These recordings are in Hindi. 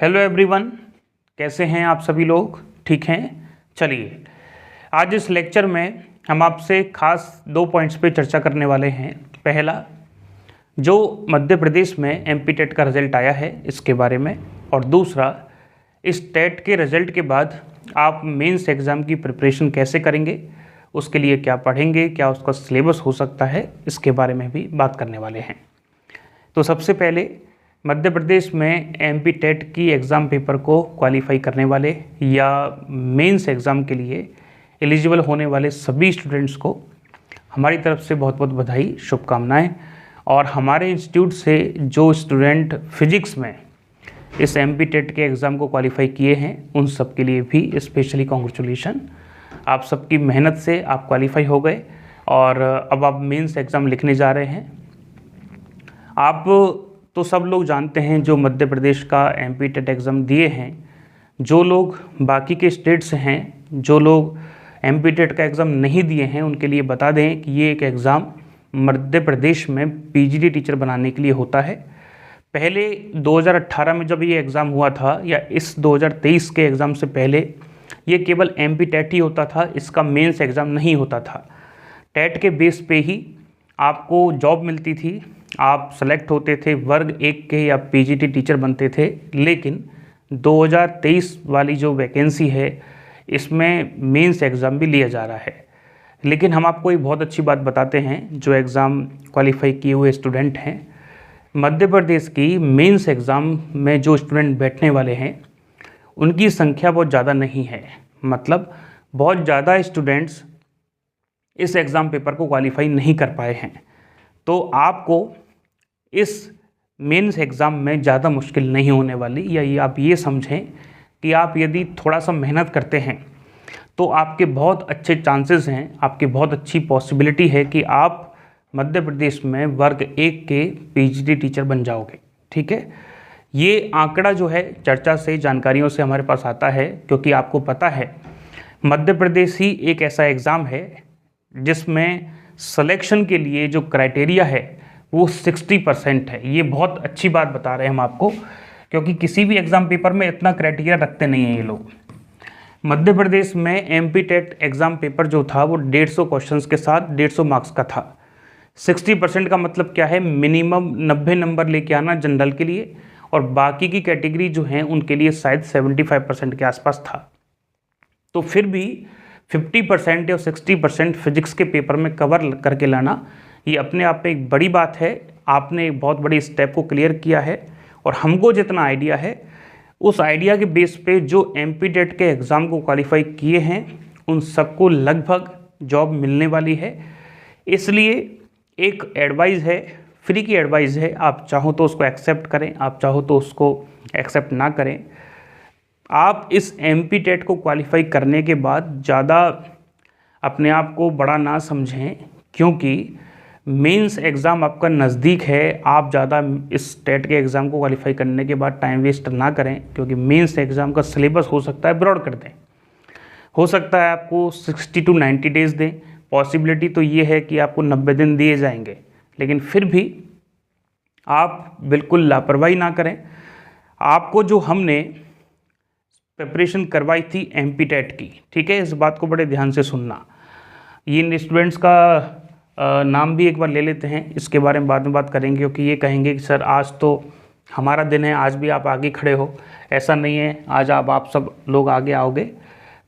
हेलो एवरीवन, कैसे हैं आप सभी लोग? ठीक हैं? चलिए, आज इस लेक्चर में हम आपसे खास 2 पॉइंट्स पे चर्चा करने वाले हैं। पहला, जो मध्य प्रदेश में एमपी टेट का रिज़ल्ट आया है इसके बारे में, और दूसरा, इस टेट के रिज़ल्ट के बाद आप मेंस एग्ज़ाम की प्रिपरेशन कैसे करेंगे, उसके लिए क्या पढ़ेंगे, क्या उसका सिलेबस हो सकता है, इसके बारे में भी बात करने वाले हैं। तो सबसे पहले मध्य प्रदेश में एमपी टेट की एग्ज़ाम पेपर को क्वालिफाई करने वाले या मेंस एग्ज़ाम के लिए एलिजिबल होने वाले सभी स्टूडेंट्स को हमारी तरफ से बहुत बहुत बधाई, शुभकामनाएं। और हमारे इंस्टीट्यूट से जो स्टूडेंट फिजिक्स में इस एमपी टेट के एग्ज़ाम को क्वालिफाई किए हैं उन सब के लिए भी स्पेशली कॉन्ग्रेचुलेशन। आप सबकी मेहनत से आप क्वालिफाई हो गए और अब आप मेंस एग्ज़ाम लिखने जा रहे हैं। आप तो सब लोग जानते हैं जो मध्य प्रदेश का एमपी टेट एग्ज़ाम दिए हैं। जो लोग बाकी के स्टेट से हैं, जो लोग एमपी टेट का एग्ज़ाम नहीं दिए हैं, उनके लिए बता दें कि ये एक एग्ज़ाम मध्य प्रदेश में पीजीटी टीचर बनाने के लिए होता है। पहले 2018 में जब ये एग्ज़ाम हुआ था, या इस 2023 के एग्ज़ाम से पहले ये केवल एमपी टेट ही होता था, इसका मेंस एग्ज़ाम नहीं होता था। टेट के बेस पे ही आपको जॉब मिलती थी, आप सेलेक्ट होते थे, वर्ग 1 के या पीजीटी टीचर बनते थे। लेकिन 2023 वाली जो वैकेंसी है इसमें मेंस एग्ज़ाम भी लिया जा रहा है। लेकिन हम आपको एक बहुत अच्छी बात बताते हैं, जो एग्ज़ाम क्वालिफाई किए हुए स्टूडेंट हैं, मध्य प्रदेश की मेंस एग्ज़ाम में जो स्टूडेंट बैठने वाले हैं उनकी संख्या बहुत ज़्यादा नहीं है। मतलब बहुत ज़्यादा स्टूडेंट्स इस एग्ज़ाम पेपर को क्वालिफाई नहीं कर पाए हैं। तो आपको इस मेंस एग्ज़ाम में ज़्यादा मुश्किल नहीं होने वाली, या ये आप ये समझें कि आप यदि थोड़ा सा मेहनत करते हैं तो आपके बहुत अच्छे चांसेस हैं, आपकी बहुत अच्छी पॉसिबिलिटी है कि आप मध्य प्रदेश में वर्ग 1 के पीजीटी टीचर बन जाओगे। ठीक है, ये आंकड़ा जो है चर्चा से, जानकारियों से हमारे पास आता है, क्योंकि आपको पता है मध्य प्रदेश ही एक ऐसा एग्ज़ाम है जिसमें सिलेक्शन के लिए जो क्राइटेरिया है वो 60% है। ये बहुत अच्छी बात बता रहे हैं हम आपको, क्योंकि किसी भी एग्ज़ाम पेपर में इतना क्राइटेरिया रखते नहीं हैं ये लोग। मध्य प्रदेश में एमपी टेट एग्ज़ाम पेपर जो था वो 150 क्वेश्चंस के साथ 150 मार्क्स का था। 60% का मतलब क्या है? मिनिमम 90 नंबर लेके आना जनरल के लिए, और बाकी की कैटेगरी जो हैं उनके लिए शायद 75% के आसपास था। तो फिर भी 50% या 60% फिजिक्स के पेपर में कवर करके लाना, ये अपने आप में एक बड़ी बात है। आपने एक बहुत बड़ी स्टेप को क्लियर किया है, और हमको जितना आइडिया है उस आइडिया के बेस पे जो एमपी टेट के एग्ज़ाम को क्वालिफाई किए हैं उन सबको लगभग जॉब मिलने वाली है। इसलिए एक एडवाइस है, फ्री की एडवाइस है, आप चाहो तो उसको एक्सेप्ट करें, आप चाहो तो उसको एक्सेप्ट ना करें। आप इस एमपी टेट को क्वालिफाई करने के बाद ज़्यादा अपने आप को बड़ा ना समझें, क्योंकि मेंस एग्ज़ाम आपका नज़दीक है। आप ज़्यादा इस टेट के एग्ज़ाम को क्वालिफाई करने के बाद टाइम वेस्ट ना करें, क्योंकि मेंस एग्ज़ाम का सिलेबस हो सकता है ब्रॉड कर दें, हो सकता है आपको 60 to 90 डेज़ दें। पॉसिबिलिटी तो ये है कि आपको 90 दिन दिए जाएंगे, लेकिन फिर भी आप बिल्कुल लापरवाही ना करें। आपको जो हमने प्रिपरेशन करवाई थी एमपी टेट की, ठीक है, इस बात को बड़े ध्यान से सुनना। इन स्टूडेंट्स का नाम भी एक बार ले लेते हैं, इसके बारे में बाद में बात करेंगे, क्योंकि ये कहेंगे कि सर आज तो हमारा दिन है, आज भी आप आगे खड़े हो। ऐसा नहीं है, आज आप सब लोग आगे आओगे।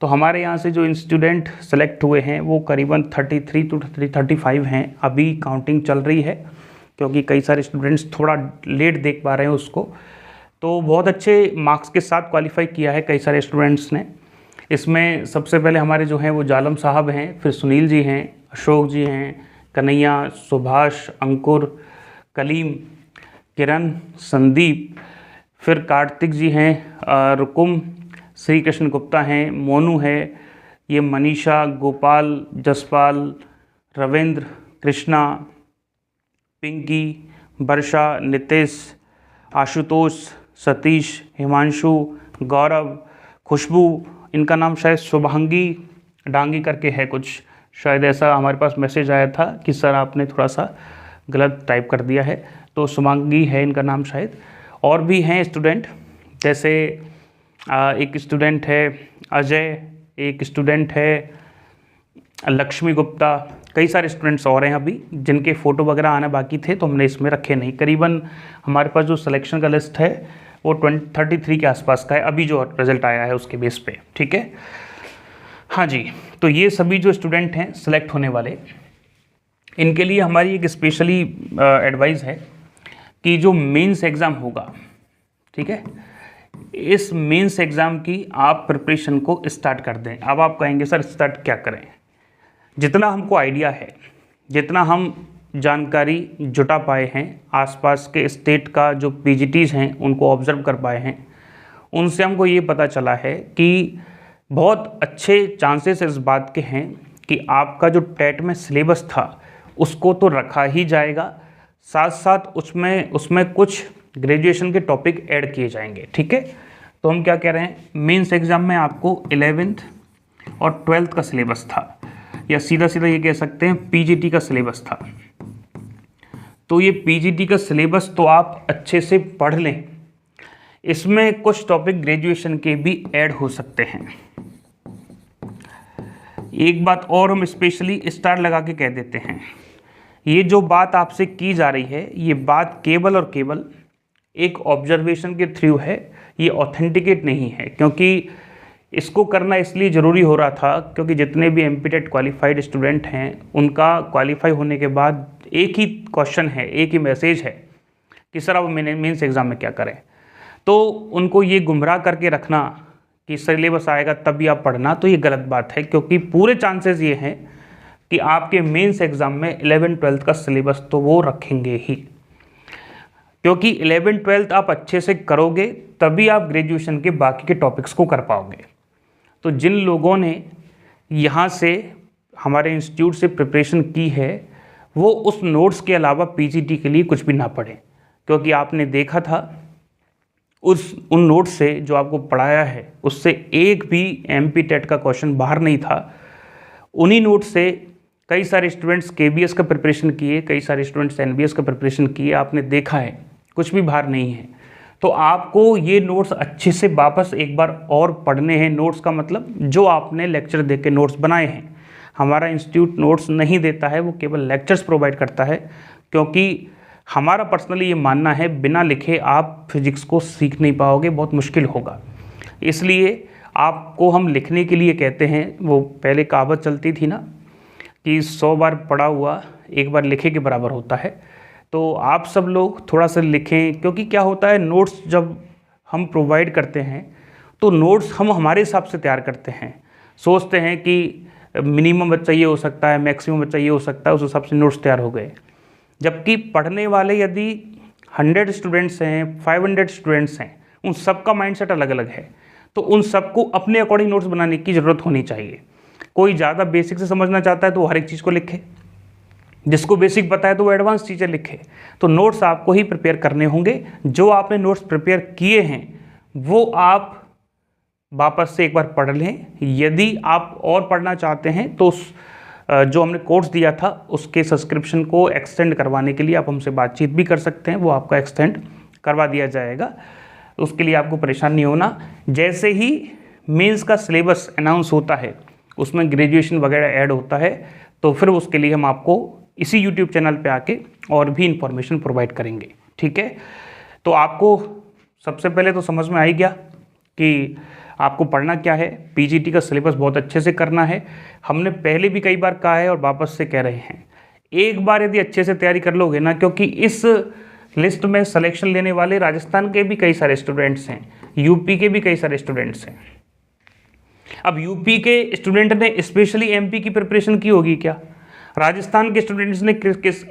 तो हमारे यहाँ से जो स्टूडेंट सेलेक्ट हुए हैं वो करीबन 33 to 35 हैं। अभी काउंटिंग चल रही है, क्योंकि कई सारे स्टूडेंट्स थोड़ा लेट देख पा रहे हैं उसको। तो बहुत अच्छे मार्क्स के साथ क्वालिफाई किया है कई सारे स्टूडेंट्स ने। इसमें सबसे पहले हमारे जो हैं वो जालम साहब हैं, फिर सुनील जी हैं, अशोक जी हैं, कन्हैया, सुभाष, अंकुर, कलीम, किरण, संदीप, फिर कार्तिक जी हैं, रुकुम, श्री कृष्ण गुप्ता हैं, मोनू है, ये मनीषा, गोपाल, जसपाल, रविंद्र, कृष्णा, पिंकी, वर्षा, नितेश, आशुतोष, सतीश, हिमांशु, गौरव, खुशबू, इनका नाम शायद शुभांगी डांगी करके है कुछ, शायद ऐसा हमारे पास मैसेज आया था कि सर आपने थोड़ा सा गलत टाइप कर दिया है, तो शुभांगी है इनका नाम शायद। और भी हैं स्टूडेंट जैसे एक स्टूडेंट है अजय, एक स्टूडेंट है लक्ष्मी गुप्ता, कई सारे स्टूडेंट्स और हैं अभी जिनके फ़ोटो वगैरह आना बाकी थे तो हमने इसमें रखे नहीं। करीबन हमारे पास जो सिलेक्शन का लिस्ट है वो 33 के आसपास का है, अभी जो रिजल्ट आया है उसके बेस पे। ठीक है, हाँ जी। तो ये सभी जो स्टूडेंट हैं सिलेक्ट होने वाले, इनके लिए हमारी एक स्पेशली एडवाइस है कि जो मेंस एग्ज़ाम होगा, ठीक है, इस मेंस एग्ज़ाम की आप प्रिपरेशन को स्टार्ट कर दें। अब आप कहेंगे सर स्टार्ट क्या करें? जितना हमको आइडिया है, जितना हम जानकारी जुटा पाए हैं, आसपास के स्टेट का जो पीजीटीज़ हैं उनको ऑब्ज़र्व कर पाए हैं, उनसे हमको ये पता चला है कि बहुत अच्छे चांसेस इस बात के हैं कि आपका जो टेट में सिलेबस था उसको तो रखा ही जाएगा, साथ साथ उसमें कुछ ग्रेजुएशन के टॉपिक ऐड किए जाएंगे। ठीक है, तो हम क्या कह रहे हैं, मेंस एग्ज़ाम में आपको 11th और 12th का सिलेबस था, या सीधा सीधा ये कह सकते हैं पीजीटी का सिलेबस था। तो ये पीजीटी का सिलेबस तो आप अच्छे से पढ़ लें, इसमें कुछ टॉपिक ग्रेजुएशन के भी ऐड हो सकते हैं। एक बात और हम स्पेशली स्टार लगा के कह देते हैं, ये जो बात आपसे की जा रही है ये बात केवल और केवल एक ऑब्जर्वेशन के थ्रू है, ये ऑथेंटिकेट नहीं है। क्योंकि इसको करना इसलिए ज़रूरी हो रहा था क्योंकि जितने भी एमपीटेट क्वालिफाइड स्टूडेंट हैं उनका क्वालिफाई होने के बाद एक ही क्वेश्चन है, एक ही मैसेज है कि सर अब मेंस एग्ज़ाम में क्या करें। तो उनको ये गुमराह करके रखना कि सिलेबस आएगा तभी आप पढ़ना, तो ये गलत बात है। क्योंकि पूरे चांसेस ये हैं कि आपके मेंस एग्ज़ाम में 11th-12th का सिलेबस तो वो रखेंगे ही, क्योंकि 11th-12th आप अच्छे से करोगे तभी आप ग्रेजुएशन के बाकी के टॉपिक्स को कर पाओगे। तो जिन लोगों ने यहाँ से हमारे इंस्टीट्यूट से प्रिपरेशन की है वो उस नोट्स के अलावा पीजीटी के लिए कुछ भी ना पढ़ें, क्योंकि आपने देखा था उन नोट्स से जो आपको पढ़ाया है उससे एक भी एमपी टेट का क्वेश्चन बाहर नहीं था। उन्हीं नोट्स से कई सारे स्टूडेंट्स केबीएस का प्रिपरेशन किए, कई सारे स्टूडेंट्स एनबीएस का प्रिपरेशन किए, आपने देखा है कुछ भी बाहर नहीं है। तो आपको ये नोट्स अच्छे से वापस एक बार और पढ़ने हैं। नोट्स का मतलब जो आपने लेक्चर देख के नोट्स बनाए हैं। हमारा इंस्टीट्यूट नोट्स नहीं देता है, वो केवल लेक्चर्स प्रोवाइड करता है, क्योंकि हमारा पर्सनली ये मानना है बिना लिखे आप फिजिक्स को सीख नहीं पाओगे, बहुत मुश्किल होगा। इसलिए आपको हम लिखने के लिए कहते हैं। वो पहले कहावत चलती थी ना कि 100 बार पढ़ा हुआ एक बार लिखे के बराबर होता है। तो आप सब लोग थोड़ा सा लिखें, क्योंकि क्या होता है नोट्स जब हम प्रोवाइड करते हैं तो नोट्स हम हमारे हिसाब से तैयार करते हैं। सोचते हैं कि मिनिमम बच्चा ये हो सकता है, मैक्सिमम बच्चा ये हो सकता है, उस हिसाब से नोट्स तैयार हो गए। जबकि पढ़ने वाले यदि 100 स्टूडेंट्स हैं, 500 स्टूडेंट्स हैं, उन सबका माइंडसेट अलग अलग है, तो उन सबको अपने अकॉर्डिंग नोट्स बनाने की ज़रूरत होनी चाहिए। कोई ज़्यादा बेसिक से समझना चाहता है तो वो हर एक चीज़ को लिखे, जिसको बेसिक पता है तो वो एडवांस चीज़ें लिखे। तो नोट्स आपको ही प्रिपेयर करने होंगे। जो आपने नोट्स प्रिपेयर किए हैं वो आप वापस से एक बार पढ़ लें। यदि आप और पढ़ना चाहते हैं तो जो हमने कोर्स दिया था उसके सब्सक्रिप्शन को एक्सटेंड करवाने के लिए आप हमसे बातचीत भी कर सकते हैं, वो आपका एक्सटेंड करवा दिया जाएगा। उसके लिए आपको परेशान नहीं होना। जैसे ही मेंस का सिलेबस अनाउंस होता है, उसमें ग्रेजुएशन वगैरह ऐड होता है, तो फिर उसके लिए हम आपको इसी यूट्यूब चैनल पे आके और भी इंफॉर्मेशन प्रोवाइड करेंगे। ठीक है, तो आपको सबसे पहले तो समझ में आ ही गया कि आपको पढ़ना क्या है। पीजीटी का सिलेबस बहुत अच्छे से करना है। हमने पहले भी कई बार कहा है और वापस से कह रहे हैं, एक बार यदि अच्छे से तैयारी कर लोगे ना, क्योंकि इस लिस्ट में सिलेक्शन लेने वाले राजस्थान के भी कई सारे स्टूडेंट्स हैं, यूपी के भी कई सारे स्टूडेंट्स हैं। अब यूपी के स्टूडेंट ने स्पेशली एमपी की प्रिपरेशन की होगी क्या? राजस्थान के स्टूडेंट्स ने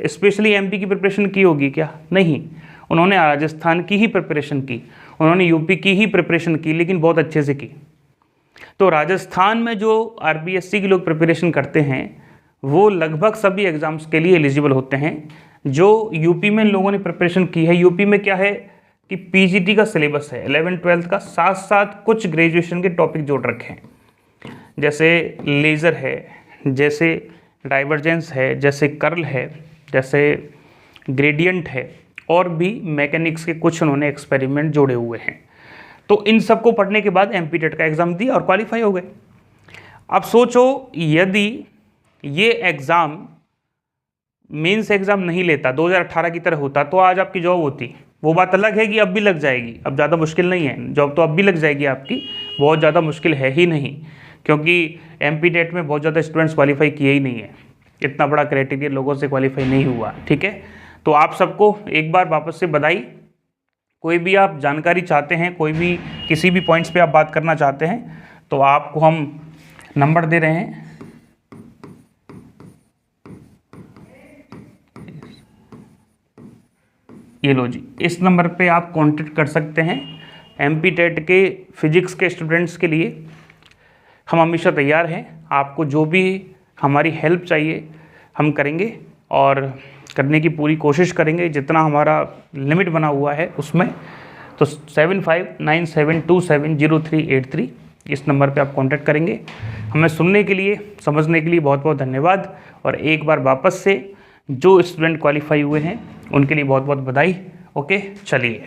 स्पेशली एमपी की प्रिपरेशन की होगी क्या? नहीं, उन्होंने राजस्थान की ही प्रिपरेशन की, उन्होंने यूपी की ही प्रिपरेशन की, लेकिन बहुत अच्छे से की। तो राजस्थान में जो आरबीएससी के लोग प्रिपरेशन करते हैं वो लगभग सभी एग्ज़ाम्स के लिए एलिजिबल होते हैं। जो यूपी में लोगों ने प्रिपरेशन की है, यूपी में क्या है कि पीजीटी का सिलेबस है 11th-12th का, साथ साथ कुछ ग्रेजुएशन के टॉपिक जोड़ रखे हैं, जैसे लेज़र है, जैसे डाइवर्जेंस है, जैसे कर्ल है, जैसे ग्रेडियंट है, और भी मैकेनिक्स के कुछ उन्होंने एक्सपेरिमेंट जोड़े हुए हैं। तो इन सबको पढ़ने के बाद एमपी टेट का एग्ज़ाम दिया और क्वालिफाई हो गए। अब सोचो यदि ये एग्ज़ाम मेंस एग्ज़ाम नहीं लेता, 2018 की तरह होता, तो आज आपकी जॉब होती। वो बात अलग है कि अब भी लग जाएगी, अब ज़्यादा मुश्किल नहीं है, जॉब तो अब भी लग जाएगी आपकी, बहुत ज़्यादा मुश्किल है ही नहीं, क्योंकि एमपी टेट में बहुत ज़्यादा स्टूडेंट्स क्वालिफाई किए ही नहीं है, इतना बड़ा क्राइटेरिया लोगों से क्वालिफाई नहीं हुआ। ठीक है, तो आप सबको एक बार वापस से बधाई। कोई भी आप जानकारी चाहते हैं, कोई भी किसी भी पॉइंट्स पे आप बात करना चाहते हैं, तो आपको हम नंबर दे रहे हैं, ये लो जी, इस नंबर पे आप कांटेक्ट कर सकते हैं। एमपी टेट के फिजिक्स के स्टूडेंट्स के लिए हम हमेशा तैयार हैं, आपको जो भी हमारी हेल्प चाहिए हम करेंगे और करने की पूरी कोशिश करेंगे, जितना हमारा लिमिट बना हुआ है उसमें। तो 7597270383 इस नंबर पे आप कांटेक्ट करेंगे। हमें सुनने के लिए, समझने के लिए बहुत बहुत धन्यवाद। और एक बार वापस से जो स्टूडेंट क्वालिफाई हुए हैं उनके लिए बहुत बहुत बधाई। ओके, चलिए।